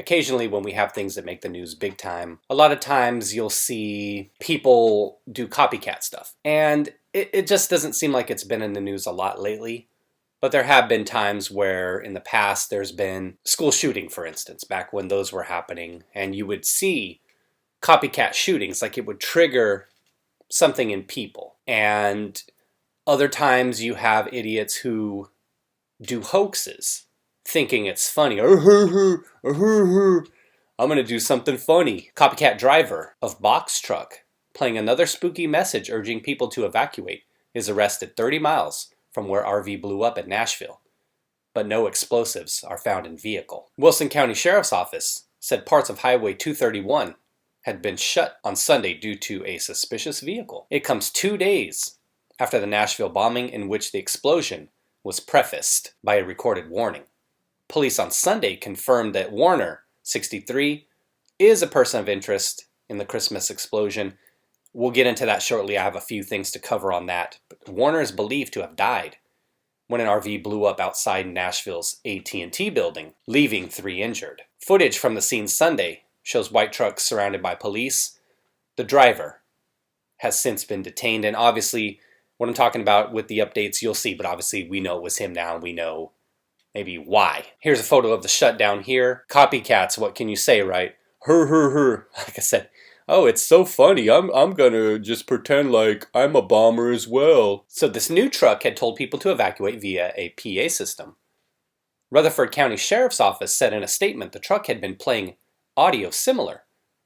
occasionally when we have things that make the news big time, a lot of times you'll see people do copycat stuff. And it just doesn't seem like it's been in the news a lot lately. But there have been times where in the past there's been school shooting, for instance, back when those were happening. And you would see copycat shootings, like it would trigger something in people. And other times you have idiots who do hoaxes, thinking it's funny. I'm going to do something funny. Copycat driver of box truck playing another spooky message urging people to evacuate is arrested 30 miles from where RV blew up at Nashville, but no explosives are found in vehicle. Wilson County Sheriff's Office said parts of Highway 231 had been shut on Sunday due to a suspicious vehicle. It comes 2 days after the Nashville bombing, in which the explosion was prefaced by a recorded warning. Police on Sunday confirmed that Warner, 63, is a person of interest in the Christmas explosion. We'll get into that shortly. I have a few things to cover on that. But Warner is believed to have died when an RV blew up outside Nashville's at&t building, leaving 3 injured. Footage from the scene Sunday shows white trucks surrounded by police. The driver has since been detained, and obviously what I'm talking about with the updates you'll see, but obviously we know it was him now, and we know maybe why. Here's a photo of the shutdown here. Copycats, what can you say, right? Like I said, oh, it's so funny. I'm gonna just pretend like I'm a bomber as well. So this new truck had told people to evacuate via a PA system. Rutherford County Sheriff's Office said in a statement the truck had been playing audio similar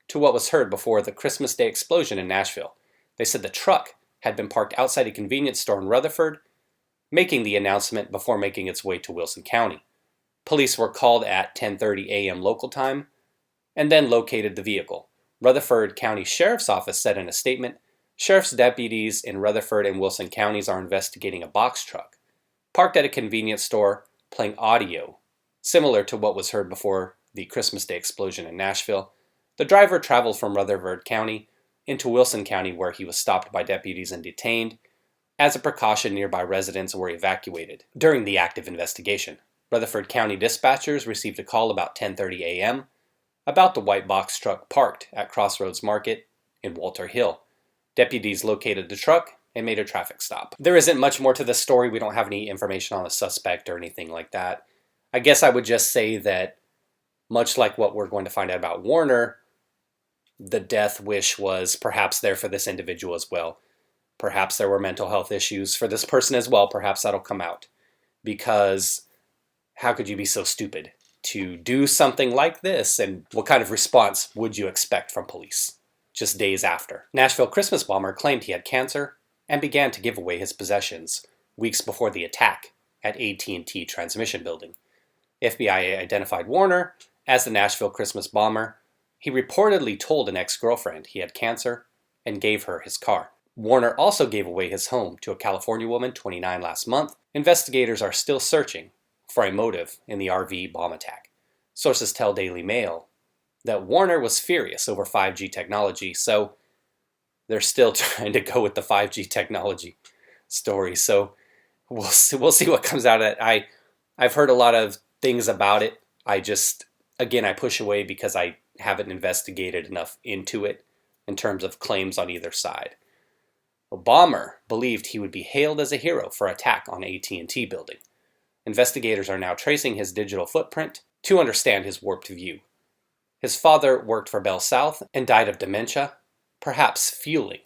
to what was heard before the Christmas Day explosion in Nashville. They said the truck had been parked outside a convenience store in Rutherford, making the announcement before making its way to Wilson County. Police were called at 10:30 a.m. local time and then located the vehicle. Rutherford County Sheriff's Office said in a statement, sheriff's deputies in Rutherford and Wilson counties are investigating a box truck parked at a convenience store playing audio similar to what was heard before the Christmas Day explosion in Nashville. The driver traveled from Rutherford County into Wilson County, where he was stopped by deputies and detained. As a precaution, nearby residents were evacuated. During the active investigation, Rutherford County dispatchers received a call about 10:30 a.m. about the white box truck parked at Crossroads Market in Walter Hill. Deputies located the truck and made a traffic stop. There isn't much more to this story. We don't have any information on the suspect or anything like that. I guess I would just say that, much like what we're going to find out about Warner, the death wish was perhaps there for this individual as well. Perhaps there were mental health issues for this person as well. Perhaps that'll come out. Because how could you be so stupid to do something like this? And what kind of response would you expect from police just days after? Nashville Christmas bomber claimed he had cancer and began to give away his possessions weeks before the attack at at&t transmission building. FBI identified Warner as the Nashville Christmas bomber. He reportedly told an ex-girlfriend he had cancer and gave her his car. Warner also gave away his home to a California woman, 29, last month. Investigators are still searching for a motive in the RV bomb attack. Sources tell Daily Mail that Warner was furious over 5G technology, so they're still trying to go with the 5G technology story. So we'll see what comes out of it. I've heard a lot of things about it. I push away because I haven't investigated enough into it in terms of claims on either side. A bomber believed he would be hailed as a hero for attack on at&t building. Investigators are now tracing his digital footprint to understand his warped view. His father worked for Bell South and died of dementia, perhaps fueling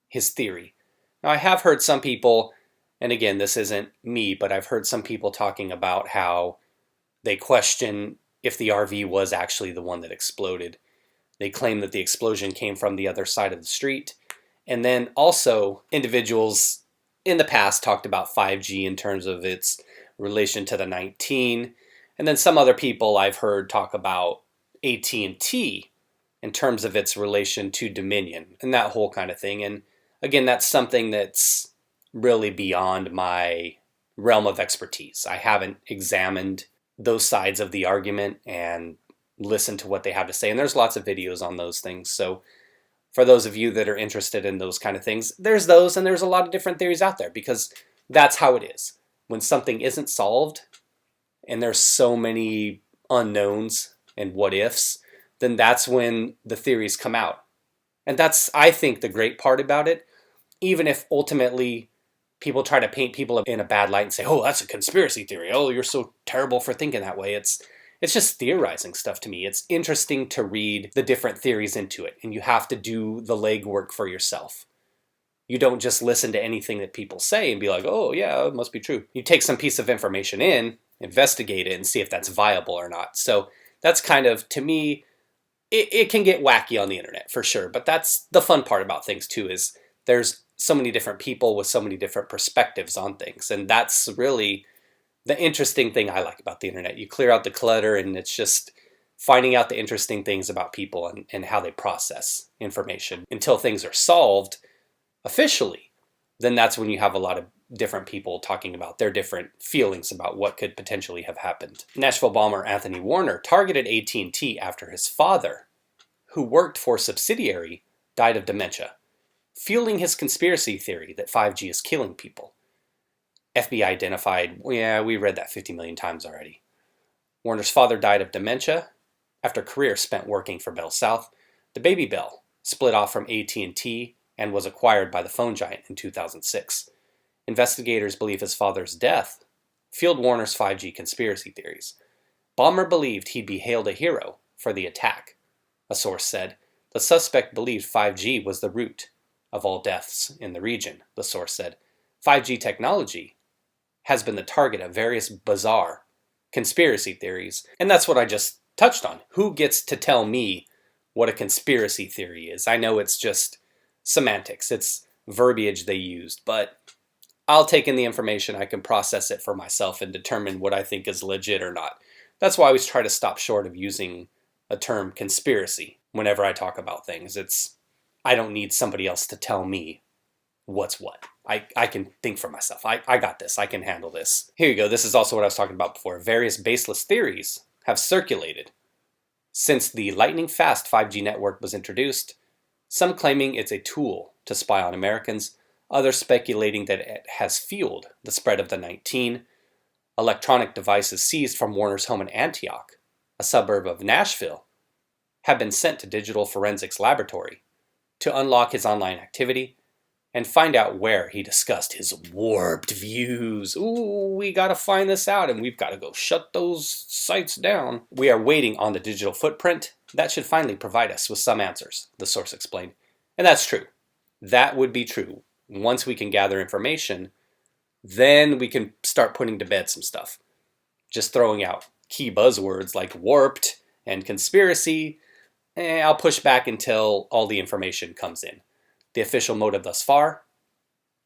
his theory. Now, I have heard some people, and again, this isn't me, but I've heard some people talking about how they question if the RV was actually the one that exploded. They claim that the explosion came from the other side of the street. And then also, individuals in the past talked about 5G in terms of its relation to the 19. And then some other people I've heard talk about at&t in terms of its relation to Dominion and that whole kind of thing. And again, that's something that's really beyond my realm of expertise. I haven't examined those sides of the argument and listened to what they have to say. And there's lots of videos on those things. So for those of you that are interested in those kind of things, there's those, and there's a lot of different theories out there, because that's how it is. When something isn't solved and there's so many unknowns and what ifs, then that's when the theories come out. And that's, I think, the great part about it. Even if ultimately people try to paint people in a bad light and say, oh, that's a conspiracy theory. Oh, you're so terrible for thinking that way. It's just theorizing stuff to me. It's interesting to read the different theories into it, and you have to do the legwork for yourself. You don't just listen to anything that people say and be like, oh, yeah, it must be true. You take some piece of information in, investigate it, and see if that's viable or not. So that's kind of, to me, it can get wacky on the internet for sure. But that's the fun part about things too, is there's so many different people with so many different perspectives on things. And that's really the interesting thing I like about the internet. You clear out the clutter, and it's just finding out the interesting things about people and how they process information until things are solved officially. Then that's when you have a lot of different people talking about their different feelings about what could potentially have happened. Nashville bomber Anthony Warner targeted at&t after his father, who worked for a subsidiary, died of dementia, fueling his conspiracy theory that 5G is killing people. FBI identified, yeah, we read that 50 million times already. Warner's father died of dementia after a career spent working for Bell South. The baby Bell split off from at&t and was acquired by the phone giant in 2006. Investigators believe his father's death fueled Warner's 5G conspiracy theories. Bomber believed he'd be hailed a hero for the attack. A source said, the suspect believed 5G was the root of all deaths in the region. The source said, 5G technology has been the target of various bizarre conspiracy theories. And that's what I just touched on. Who gets to tell me what a conspiracy theory is? I know it's just semantics. It's verbiage they used, but I'll take in the information. I can process it for myself and determine what I think is legit or not. That's why I always try to stop short of using a term conspiracy whenever I talk about things. I don't need somebody else to tell me what's what. I can think for myself. I got this. I can handle this. Here you go. This is also what I was talking about before. Various baseless theories have circulated since the lightning-fast 5G network was introduced, some claiming it's a tool to spy on Americans, others speculating that it has fueled the spread of the 19. Electronic devices seized from Warner's home in Antioch, a suburb of Nashville, have been sent to Digital Forensics Laboratory to unlock his online activity and find out where he discussed his warped views. Ooh, we gotta find this out, and we've gotta go shut those sites down. We are waiting on the digital footprint. That should finally provide us with some answers, the source explained. And that's true. That would be true. Once we can gather information, then we can start putting to bed some stuff. Just throwing out key buzzwords like warped and conspiracy, I'll push back until all the information comes in. The official motive thus far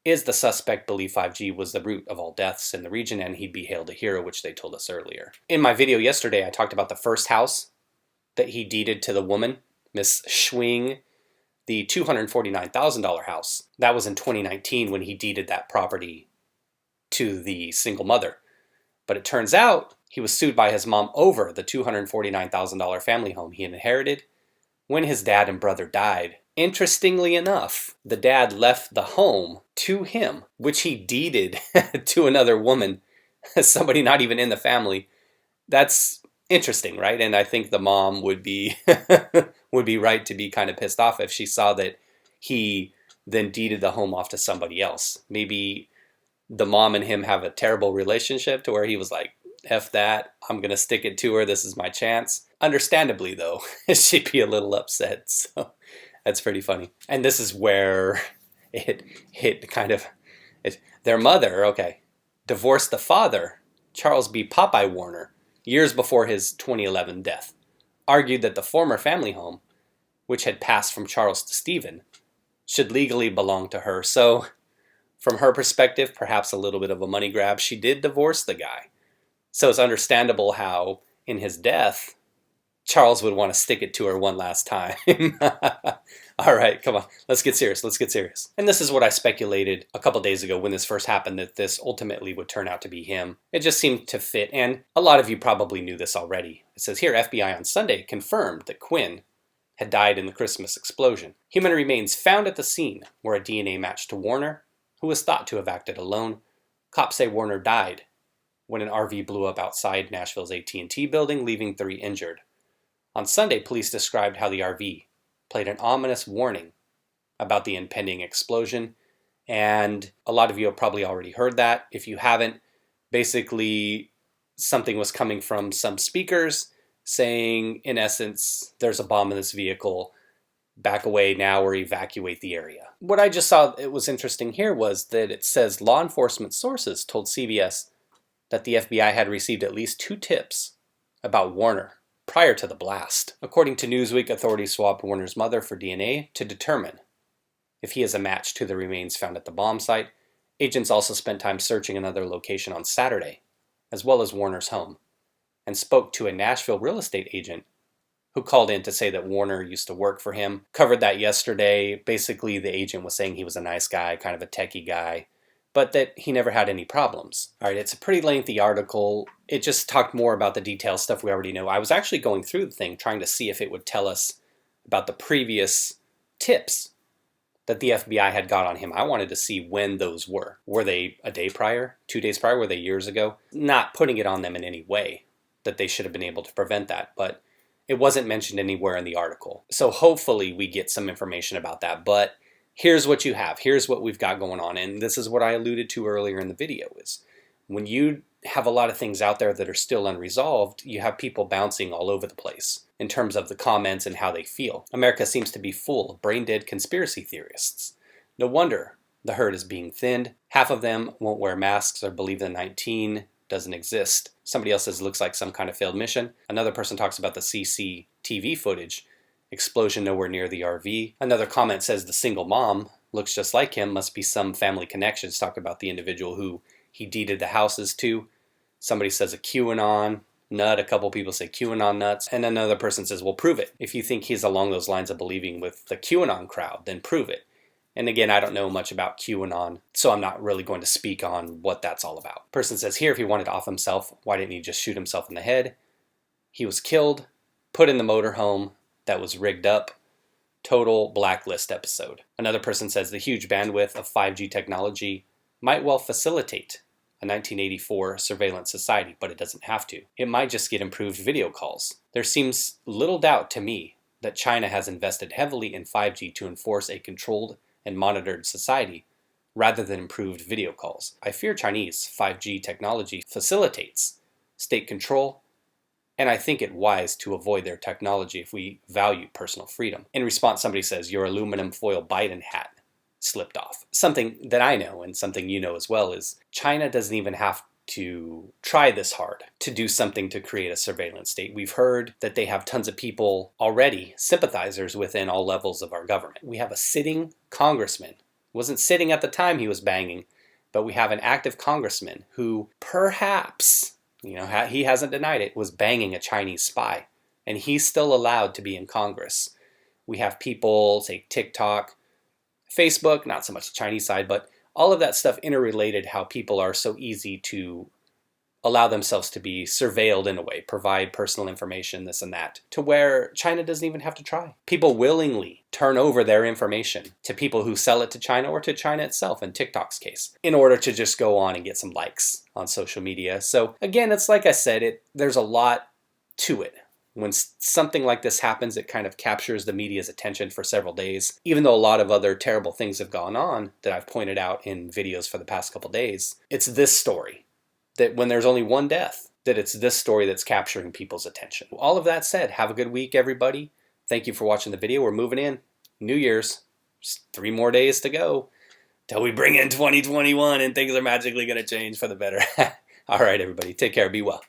is the suspect believed 5G was the root of all deaths in the region and he'd be hailed a hero, which they told us earlier. In my video yesterday, I talked about the first house that he deeded to the woman, Miss Schwing, the $249,000 house. That was in 2019 when he deeded that property to the single mother. But it turns out he was sued by his mom over the $249,000 family home he inherited when his dad and brother died. Interestingly enough, the dad left the home to him, which he deeded to another woman, somebody not even in the family. That's interesting, right? And I think the mom would be would be right to be kind of pissed off if she saw that he then deeded the home off to somebody else. Maybe the mom and him have a terrible relationship to where he was like, F that, I'm going to stick it to her, this is my chance. Understandably, though, she'd be a little upset, so that's pretty funny. And this is where it kind of, their mother, okay, divorced the father, Charles B. Popeye Warner, years before his 2011 death, argued that the former family home, which had passed from Charles to Stephen, should legally belong to her. So, from her perspective, perhaps a little bit of a money grab, she did divorce the guy. So it's understandable how, in his death, Charles would want to stick it to her one last time. All right, come on. Let's get serious. Let's get serious. And this is what I speculated a couple days ago when this first happened, that this ultimately would turn out to be him. It just seemed to fit, and a lot of you probably knew this already. It says here, FBI on Sunday confirmed that Quinn had died in the Christmas explosion. Human remains found at the scene were a DNA match to Warner, who was thought to have acted alone. Cops say Warner died when an RV blew up outside Nashville's at&t building, leaving 3 injured. On Sunday, police described how the RV played an ominous warning about the impending explosion, and a lot of you have probably already heard that. If you haven't, basically something was coming from some speakers saying, in essence, there's a bomb in this vehicle, back away now or evacuate the area. What I just saw it was interesting here was that it says law enforcement sources told CBS that the FBI had received at least 2 tips about Warner prior to the blast. According to Newsweek, authorities swabbed Warner's mother for DNA to determine if he is a match to the remains found at the bomb site. Agents also spent time searching another location on Saturday, as well as Warner's home, and spoke to a Nashville real estate agent who called in to say that Warner used to work for him. Covered that yesterday. Basically, the agent was saying he was a nice guy, kind of a techie guy, but that he never had any problems. All right, it's a pretty lengthy article. It just talked more about the details, stuff we already know. I was actually going through the thing, trying to see if it would tell us about the previous tips that the FBI had got on him. I wanted to see when those were. Were they a day prior, 2 days prior? Were they years ago? Not putting it on them in any way that they should have been able to prevent that, but it wasn't mentioned anywhere in the article. So hopefully we get some information about that. But here's what you have. Here's what we've got going on. And this is what I alluded to earlier in the video is when you have a lot of things out there that are still unresolved, you have people bouncing all over the place in terms of the comments and how they feel. America seems to be full of brain-dead conspiracy theorists. No wonder the herd is being thinned. Half of them won't wear masks or believe that 19 doesn't exist. Somebody else says it looks like some kind of failed mission. Another person talks about the CCTV footage. Explosion nowhere near the RV. Another comment says the single mom looks just like him. Must be some family connections. Talk about the individual who he deeded the houses to. Somebody says a QAnon nut. A couple people say QAnon nuts. And another person says, well, prove it. If you think he's along those lines of believing with the QAnon crowd, then prove it. And again, I don't know much about QAnon, so I'm not really going to speak on what that's all about. Person says here, if he wanted to off himself, why didn't he just shoot himself in the head? He was killed, put in the motorhome that was rigged up. Total blacklist episode. Another person says the huge bandwidth of 5G technology might well facilitate a 1984 surveillance society, but it doesn't have to. It might just get improved video calls. There seems little doubt to me that China has invested heavily in 5G to enforce a controlled and monitored society rather than improved video calls. I fear Chinese 5G technology facilitates state control, and I think it wise to avoid their technology if we value personal freedom. In response, somebody says, your aluminum foil Biden hat slipped off. Something that I know and something you know as well is China doesn't even have to try this hard to do something to create a surveillance state. We've heard that they have tons of people already, sympathizers within all levels of our government. We have a sitting congressman. Wasn't sitting at the time he was banging, but we have an active congressman who perhaps, he hasn't denied it, was banging a Chinese spy. And he's still allowed to be in Congress. We have people, say TikTok, Facebook, not so much the Chinese side, but all of that stuff interrelated, how people are so easy to allow themselves to be surveilled in a way, provide personal information, this and that, to where China doesn't even have to try. People willingly turn over their information to people who sell it to China or to China itself, in TikTok's case, in order to just go on and get some likes on social media. So again, it's like I said, there's a lot to it. When something like this happens, it kind of captures the media's attention for several days. Even though a lot of other terrible things have gone on that I've pointed out in videos for the past couple days, it's this story, that when there's only one death, that it's this story that's capturing people's attention. All of that said, have a good week, everybody. Thank you for watching the video. We're moving in. New Year's. Just 3 more days to go till we bring in 2021 and things are magically going to change for the better. All right, everybody. Take care. Be well.